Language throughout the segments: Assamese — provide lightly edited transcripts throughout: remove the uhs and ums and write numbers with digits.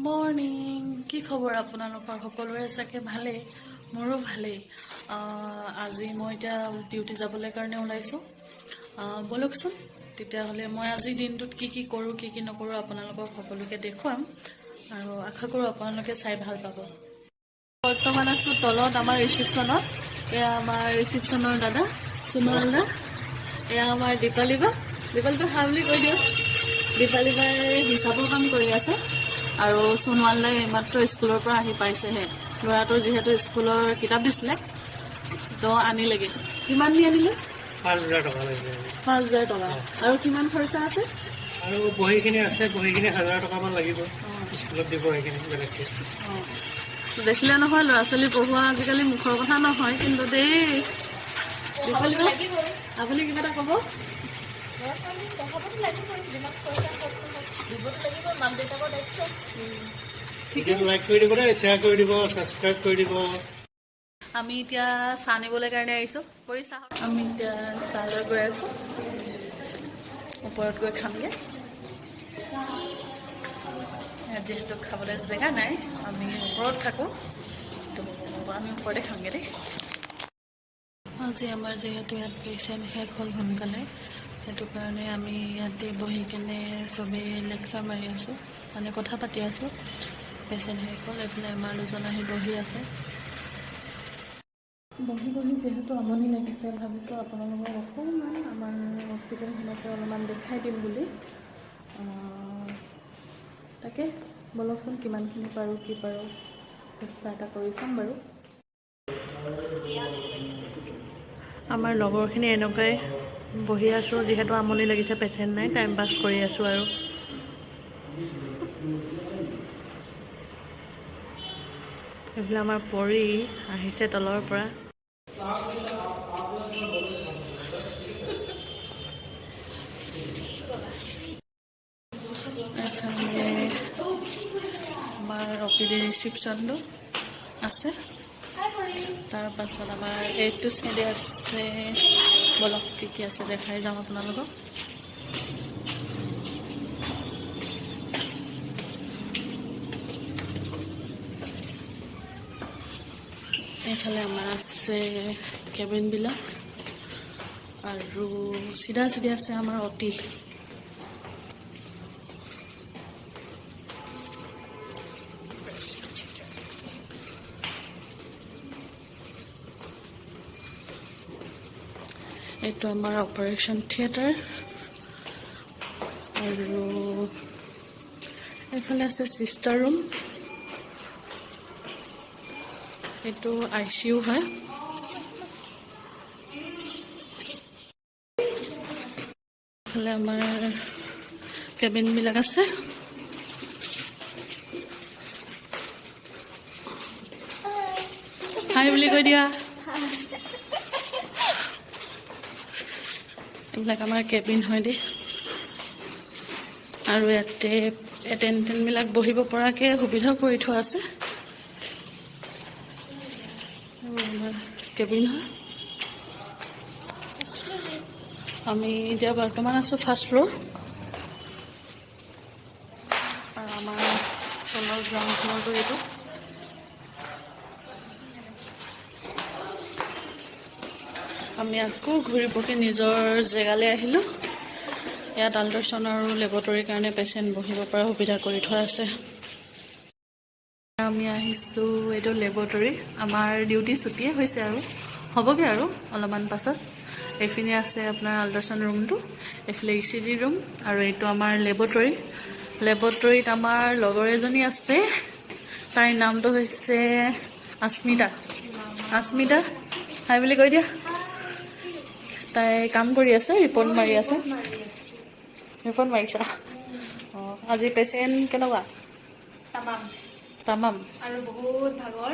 মৰ্নিং কি খবৰ আপোনালোকৰ সকলোৰে চাগে ভালেই মোৰো ভালেই আজি মই এতিয়া ডিউটি যাবলৈ কাৰণে ওলাইছোঁ বলকচোন তেতিয়াহ'লে মই আজি দিনটোত কি কৰোঁ কি নকৰোঁ আপোনালোকক সকলোকে দেখুৱাম আৰু আশা কৰোঁ আপোনালোকে চাই ভাল পাব বৰ্তমান আছোঁ তলত আমাৰ ৰিচিপশ্যনত এয়া আমাৰ ৰিচিপশ্যনৰ দাদা সুমল দা এয়া আমাৰ দীপালী বা হা বুলি কৈ দিয়ক দীপালী বাই হিচাপৰ কাম কৰি আছে আৰু সোণোৱাল দাই এইমাত্ৰ স্কুলৰ পৰা আহি পাইছেহে ল'ৰাটোৰ যিহেতু স্কুলৰ কিতাপ দিছিলে তো আনিলেগৈ কিমান দি আনিলে 5,000 টকা লাগিলে 5,000 টকা আৰু কিমান খৰচা আছে আৰু বহিখিনি আছে বহিখিনি 1,000 টকা মান লাগিব স্কুলত দিব এইখিনি বেলেগকৈ দেখিলে নহয় ল'ৰা ছোৱালী পঢ়োৱা আজিকালি মুখৰ কথা নহয় কিন্তু দেই আপুনি কিবা এটা ক'ব লাইক কৰি দিব দেই শ্বেয়াৰ কৰি দিব ছাবস্ক্ৰাইব কৰি দিব আমি এতিয়া চাহ নিবলৈ কাৰণে আহিছোঁ কৰি চাহ আমি এতিয়া চাহ লৈ গৈ আছোঁ ওপৰত গৈ খামগৈ যিহেতু খাবলৈ জেগা নাই আমি ওপৰত থাকোঁ তো আমি ওপৰতে খামগৈ দেই আজি আমাৰ যিহেতু ইয়াত পেচেণ্ট শেষ হ'ল সোনকালে সেইটো কাৰণে আমি ইয়াতে বহি কেনে চবেই লেকচাৰ মাৰি আছোঁ মানে কথা পাতি আছোঁ পেচেণ্ট শেষ হ'ল এইফালে আমাৰ দুজন আহি বহি আছে বহি যিহেতু আমনি লাগিছে ভাবিছোঁ আপোনালোকক অকণমান আমাৰ হস্পিটেলখনতে অলপমান দেখাই দিম বুলি তাকে বলকচোন কিমানখিনি পাৰোঁ কি পাৰোঁ চেষ্টা এটা কৰি চাম বাৰু আমাৰ লগৰখিনি এনেকুৱাই বহি আছোঁ যিহেতু আমনি লাগিছে পেচেণ্ট নাই টাইম পাছ কৰি আছোঁ আৰু এইফালে আমাৰ পৰি আহিছে তলৰ পৰা আমাৰ অপিডি ৰিচিপশ্যনটো আছে তাৰ পাছত আমাৰ এইটো চাইডে আছে বলক কি আছে দেখাই যাম আপোনালোকক এইফালে আমাৰ আছে কেবিনবিলাক আৰু চিধা আছে আমাৰ অতি এইটো আমাৰ অপাৰেশ্যন থিয়েটাৰ আৰু এইফালে আছে চিষ্টাৰ ৰুম এইটো ICU হয় এইফালে আমাৰ কেবিনবিলাক আছে হাই বুলি কৈ দিয়া এইবিলাক আমাৰ কেবিন হয় দেই আৰু ইয়াতে এটেণ্ডেণ্টবিলাক বহিব পৰাকৈ সুবিধা কৰি থোৱা আছে আমাৰ কেবিন হয় আমি এতিয়া বৰ্তমান আছোঁ ফাৰ্ষ্ট ফ্ল'ৰ আৰু আমাৰ তলৰ গ্ৰাউণ্ড ফ্ল'ৰটো এইটো আমি আকৌ ঘূৰি পকি নিজৰ জেগালৈ আহিলোঁ ইয়াত আল্ট্ৰাচাউণ্ড আৰু লেবৰেটৰীৰ কাৰণে পেচেণ্ট বহিব পৰা সুবিধা কৰি থোৱা আছে আমি আহিছোঁ এইটো লেবৰেটৰী আমাৰ ডিউটি ছুটিয়ে হৈছে আৰু হ'বগৈ আৰু অলপমান পাছত এইপিনে আছে আপোনাৰ আল্ট্ৰাচাউণ্ড ৰুমটো এইফালে ECG ৰুম আৰু এইটো আমাৰ লেবৰেটৰীত আমাৰ লগৰ এজনী আছে তাইৰ নামটো হৈছে আস্মিতা হাই বুলি কৈ দিয়া তাই কাম কৰি আছে ৰিপৰ্ট মাৰি আছে ৰিপৰ্ট মাৰিছা অঁ আজি পেচেণ্ট কেনেকুৱা তামাম আৰু বহুত ভাগৰ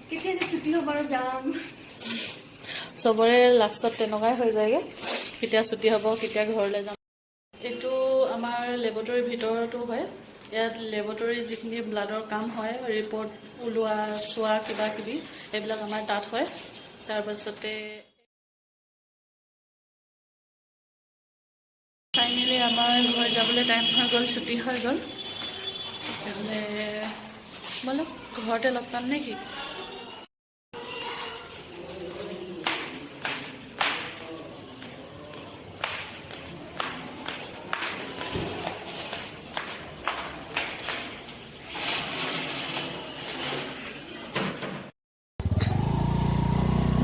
কেতিয়া যে ছুটি হ'ব আৰু যাম চবৰে লাষ্টত তেনেকুৱাই হৈ যায়গৈ কেতিয়া ছুটি হ'ব কেতিয়া ঘৰলৈ যাম এইটো আমাৰ লেবৰেটৰীৰ ভিতৰতো হয় ইয়াত লেবৰেটৰীৰ যিখিনি ব্লাডৰ কাম হয় ৰিপৰ্ট ওলোৱা চোৱা কিবা কিবি এইবিলাক আমাৰ তাত হয় তাৰপাছতে ফাইনেলি আমাৰ ঘৰ যাবলৈ টাইম হৈ গ'ল ছুটি হৈ গ'ল তেতিয়াহ'লে বলক ঘৰতে লগ পাম নেকি?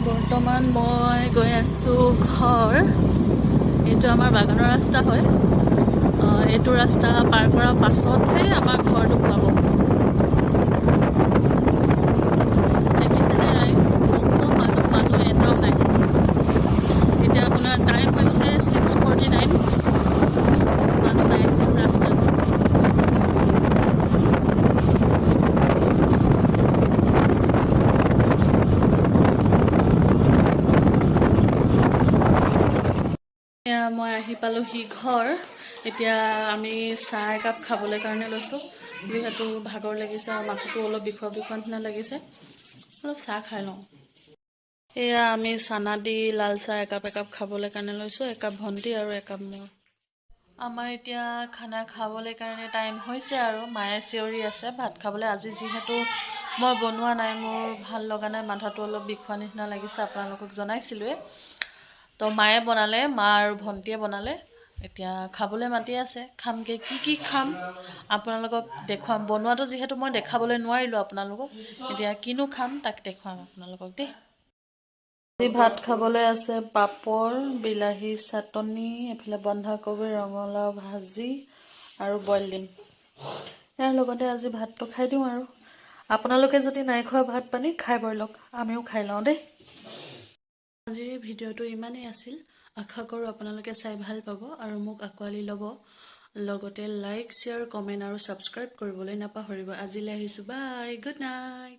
বৰ্তমান মই গৈ আছোঁ ঘৰ। এইটো আমাৰ বাগানৰ ৰাস্তা হয়। এইটো ৰাস্তা পাৰ কৰাৰ পাছতহে আমাৰ ঘৰটো পাব। দেখিছেনে ৰাইজ? মানুহ এটাও নাই। এতিয়া আপোনাৰ টাইম হৈছে 6:49। মানুহ নাই ৰাস্তাত। এতিয়া মই আহি পালোহি ঘৰ। এতিয়া আমি চাহ একাপ খাবলৈ কাৰণে লৈছোঁ। যিহেতু ভাগৰ লাগিছে আৰু মাথাটো অলপ বিষোৱা নিচিনা লাগিছে, অলপ চাহ খাই লওঁ। এয়া আমি চানা দি লাল চাহ একাপ খাবলৈ কাৰণে লৈছোঁ। একাপ ভণ্টি আৰু একাপ মোৰ। আমাৰ এতিয়া খানা খাবলৈ কাৰণে টাইম হৈছে আৰু মায়ে চিঞৰি আছে ভাত খাবলৈ। আজি যিহেতু মই বনোৱা নাই, মোৰ ভাল লগা নাই, মাথাটো অলপ বিষোৱা নিচিনা লাগিছে, আপোনালোকক জনাইছিলোঁৱে। তো মায়ে বনালে, মা আৰু ভণ্টিয়ে বনালে। এতিয়া খাবলৈ মাতি আছে। খামগৈ। কি খাম আপোনালোকক দেখুৱাম। বনোৱাটো যিহেতু মই দেখাবলৈ নোৱাৰিলোঁ আপোনালোকক, এতিয়া কিনো খাম তাক দেখুৱাম আপোনালোকক দেই। আজি ভাত খাবলৈ আছে পাপৰ, বিলাহী চাটনি, এইফালে বন্ধাকবি, ৰঙালাও ভাজি আৰু বইল ডিম। ইয়াৰ লগতে আজি ভাতটো খাই দিওঁ আৰু। আপোনালোকে যদি নাই খোৱা ভাত পানী, খাই বৈ লওক, আমিও খাই লওঁ দেই। আজিৰ ভিডিঅ'টো ইমানেই আছিল। আশা কৰোঁ আপোনালোকে চাই ভাল পাব আৰু মোক আঁকোৱালি ল'ব। লগতে লাইক, শ্বেয়াৰ, কমেণ্ট আৰু ছাবস্ক্ৰাইব কৰিবলৈ নাপাহৰিব। আজিলৈ আহিছোঁ। বাই, গুড নাইট।